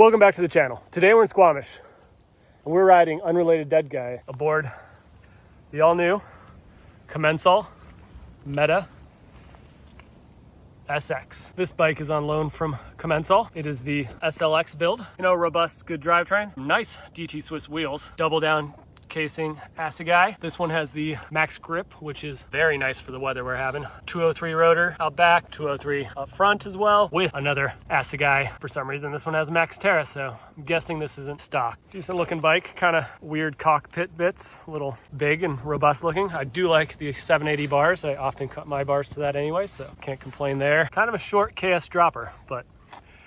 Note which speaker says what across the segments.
Speaker 1: Welcome back to the channel. Today we're in Squamish and we're riding Unrelated Dead Guy aboard the all-new Commencal Meta SX. This bike is on loan from Commencal. It is the SLX build. You know, robust, good drivetrain. Nice DT Swiss wheels. Double down casing Assegai. This one has the max grip, which is very nice for the weather we're having. 203 rotor out back, 203 up front as well, with another Assegai. For some reason, this one has max Terra, so I'm guessing this isn't stock. Decent looking bike, kind of weird cockpit bits, a little big and robust looking. I do like the 780 bars. I often cut my bars to that anyway, so can't complain there. Kind of a short KS dropper, but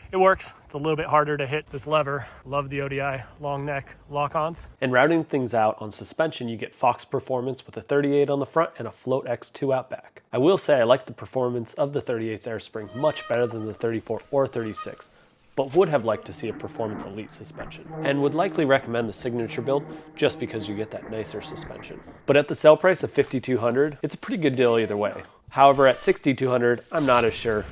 Speaker 1: it works. It's a little bit harder to hit this lever. Love the ODI long neck lock-ons.
Speaker 2: And rounding things out on suspension, you get Fox performance with a 38 on the front and a Float X2 out back. I will say I like the performance of the 38's airspring much better than the 34 or 36, but would have liked to see a Performance Elite suspension. And would likely recommend the Signature build just because you get that nicer suspension. But at the sale price of $5,200, it's a pretty good deal either way. However, at $6,200, I'm not as sure,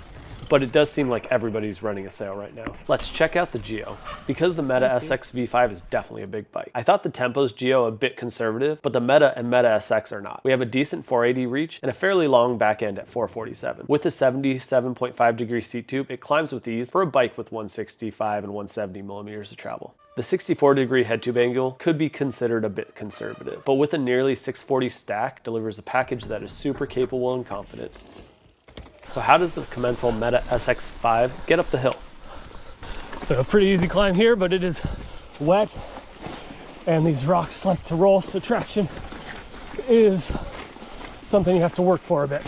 Speaker 2: but it does seem like everybody's running a sale right now. Let's check out the Geo. Because the Meta SX V5 is definitely a big bike. I thought the Tempo's Geo a bit conservative, but the Meta and Meta SX are not. We have a decent 480 reach and a fairly long back end at 447. With a 77.5 degree seat tube, it climbs with ease for a bike with 165 and 170 millimeters of travel. The 64 degree head tube angle could be considered a bit conservative, but with a nearly 640 stack, delivers a package that is super capable and confident. So how does the Commencal Meta SX5 get up the hill?
Speaker 1: So a pretty easy climb here, but it is wet and these rocks like to roll, so traction is something you have to work for a bit.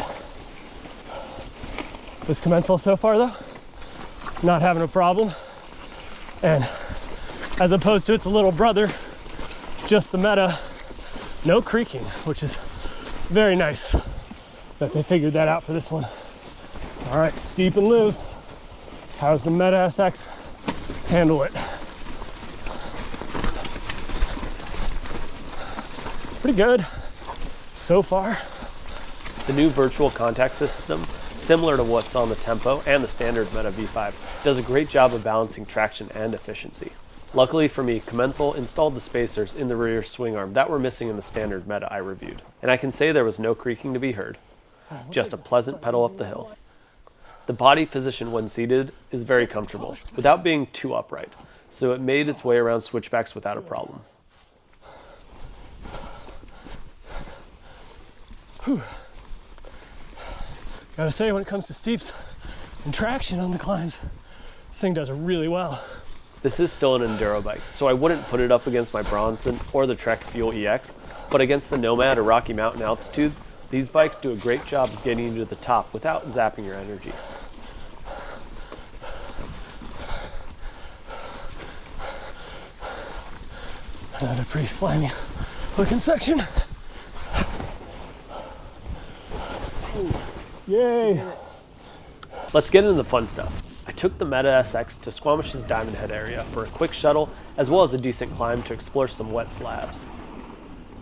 Speaker 1: This Commencal so far though, not having a problem. And as opposed to its little brother, just the Meta, no creaking, which is very nice that they figured that out for this one. All right, steep and loose. How's the Meta SX handle it? Pretty good so far.
Speaker 2: The new virtual contact system, similar to what's on the Tempo and the standard Meta V5, does a great job of balancing traction and efficiency. Luckily for me, Commencal installed the spacers in the rear swing arm that were missing in the standard Meta I reviewed. And I can say there was no creaking to be heard, just a pleasant pedal up the hill. The body position when seated is very comfortable, without being too upright, so it made its way around switchbacks without a problem.
Speaker 1: Whew. Gotta say, when it comes to steeps and traction on the climbs, this thing does it really well.
Speaker 2: This is still an enduro bike, so I wouldn't put it up against my Bronson or the Trek Fuel EX, but against the Nomad or Rocky Mountain altitude, these bikes do a great job of getting you to the top without zapping your energy.
Speaker 1: Another pretty slimy looking section. Yay!
Speaker 2: Let's get into the fun stuff. I took the Meta SX to Squamish's Diamond Head area for a quick shuttle, as well as a decent climb to explore some wet slabs.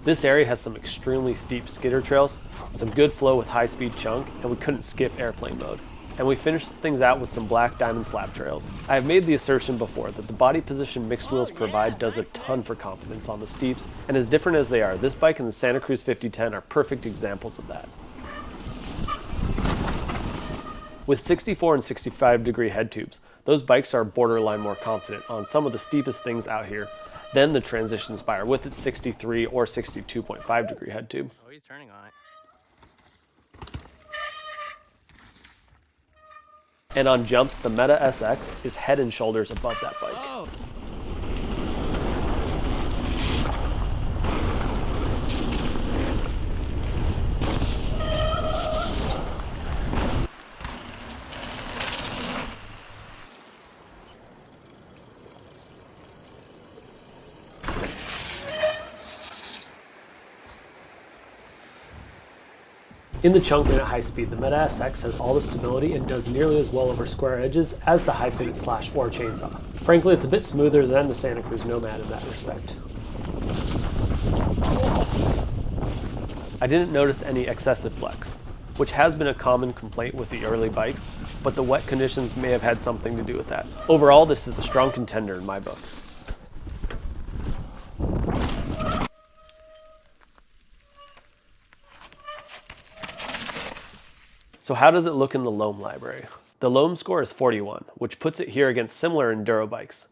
Speaker 2: This area has some extremely steep skidder trails, some good flow with high-speed chunk, and we couldn't skip airplane mode. And we finished things out with some black diamond slab trails. I have made the assertion before that the body position mixed wheels provide does a ton for confidence on the steeps, and as different as they are, this bike and the Santa Cruz 5010 are perfect examples of that. With 64 and 65 degree head tubes, those bikes are borderline more confident on some of the steepest things out here than the Transition Spire with its 63 or 62.5 degree head tube.
Speaker 3: Oh, he's turning on it.
Speaker 2: And on jumps, the Meta SX is head and shoulders above that bike.
Speaker 3: Oh.
Speaker 2: In the chunk and at high speed, the Meta SX has all the stability and does nearly as well over square edges as the high pivot slash or chainsaw. Frankly, it's a bit smoother than the Santa Cruz Nomad in that respect. I didn't notice any excessive flex. which has been a common complaint with the early bikes, but the wet conditions may have had something to do with that. Overall, this is a strong contender in my book. So how does it look in the Loam library? The Loam score is 41, which puts it here against similar enduro bikes.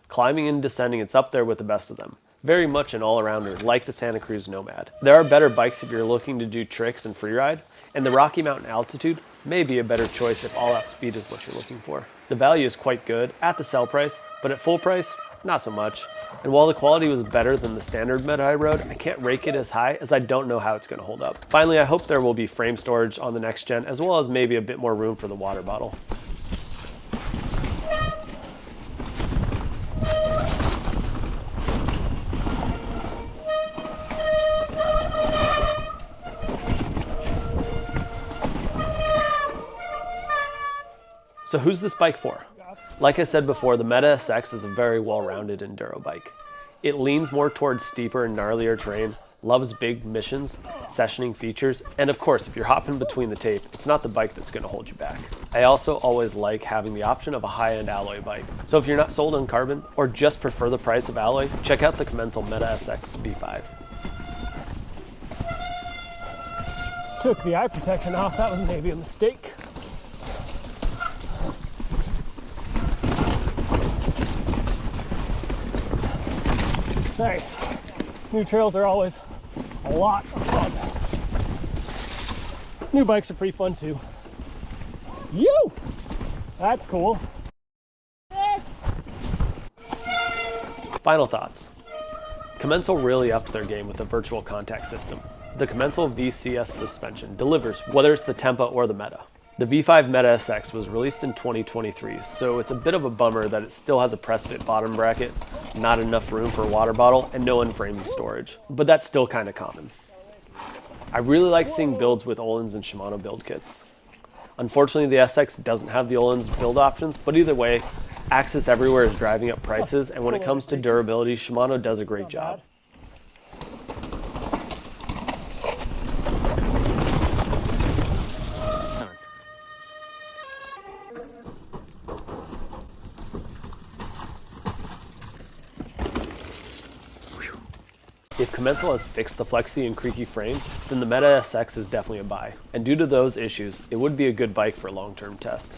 Speaker 2: Climbing and descending, it's up there with the best of them. Very much an all-arounder, like the Santa Cruz Nomad. There are better bikes if you're looking to do tricks and freeride, and the Rocky Mountain Altitude may be a better choice if all-out speed is what you're looking for. The value is quite good at the sell price, but at full price, not so much. And while the quality was better than the standard Meta I rode, I can't rake it as high as I don't know how it's going to hold up. Finally, I hope there will be frame storage on the next gen, as well as maybe a bit more room for the water bottle. So who's this bike for? Like I said before, the Meta SX is a very well-rounded enduro bike. It leans more towards steeper and gnarlier terrain, loves big missions, sessioning features, and of course, if you're hopping between the tape, it's not the bike that's going to hold you back. I also always like having the option of a high-end alloy bike. So if you're not sold on carbon, or just prefer the price of alloys, check out the Commencal Meta SX V5.
Speaker 1: Took the eye protection off, that was maybe a mistake. Nice. New trails are always a lot of fun. New bikes are pretty fun too. You! That's cool.
Speaker 2: Final thoughts. Commencal really upped their game with the virtual contact system. The Commencal VCS suspension delivers, whether it's the Tempa or the Meta. The V5 Meta SX was released in 2023, so it's a bit of a bummer that it still has a press fit bottom bracket, not enough room for a water bottle, and no in-frame storage. But that's still kind of common. I really like seeing builds with Öhlins and Shimano build kits. Unfortunately, the SX doesn't have the Öhlins build options, but either way, access everywhere is driving up prices, and when it comes to durability, Shimano does a great job. If Commencal has fixed the flexy and creaky frame, then the Meta SX is definitely a buy. And due to those issues, it would be a good bike for a long-term test.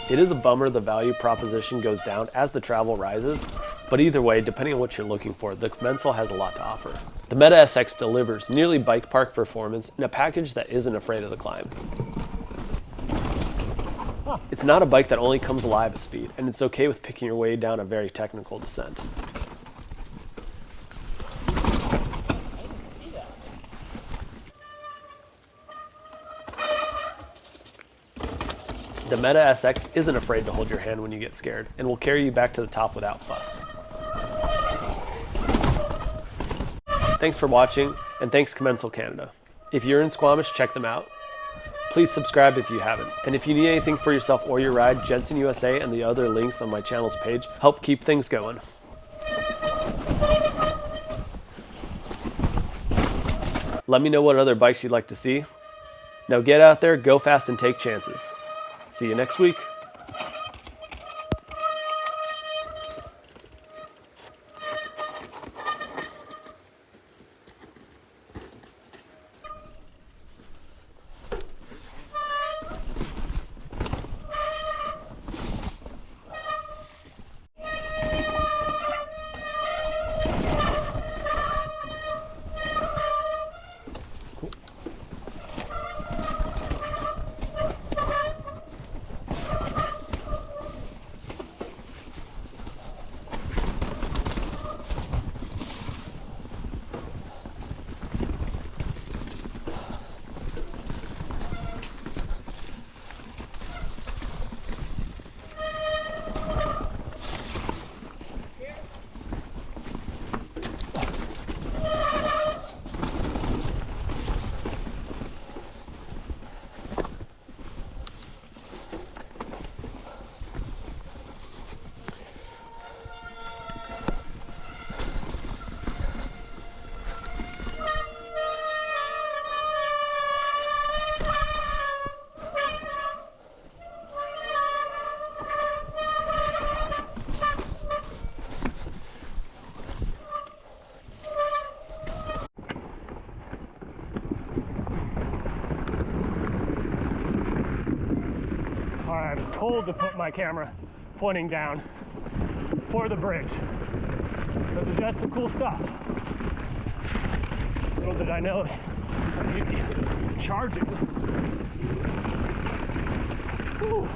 Speaker 2: It is a bummer the value proposition goes down as the travel rises, but either way, depending on what you're looking for, the Commencal has a lot to offer. The Meta SX delivers nearly bike park performance in a package that isn't afraid of the climb. It's not a bike that only comes alive at speed, and it's okay with picking your way down a very technical descent. The Meta SX isn't afraid to hold your hand when you get scared, and will carry you back to the top without fuss. Thanks for watching, and thanks Commencal Canada. If you're in Squamish, check them out. Please subscribe if you haven't. And if you need anything for yourself or your ride, Jensen USA and the other links on my channel's page help keep things going. Let me know what other bikes you'd like to see. Now get out there, go fast, and take chances. See you next week.
Speaker 1: I was told to put my camera pointing down for the bridge. Because it's just some cool stuff. Little did I know you'd be charging. Whew.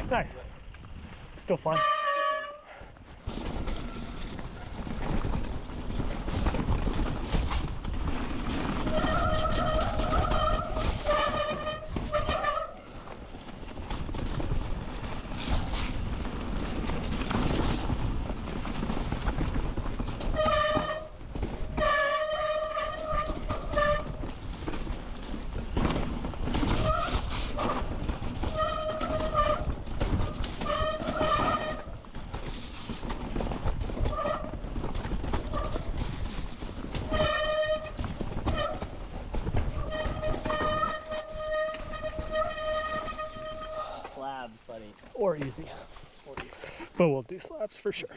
Speaker 1: Nice. Still fun.
Speaker 3: Slabs, buddy.
Speaker 1: Or easy. But we'll do slabs for sure.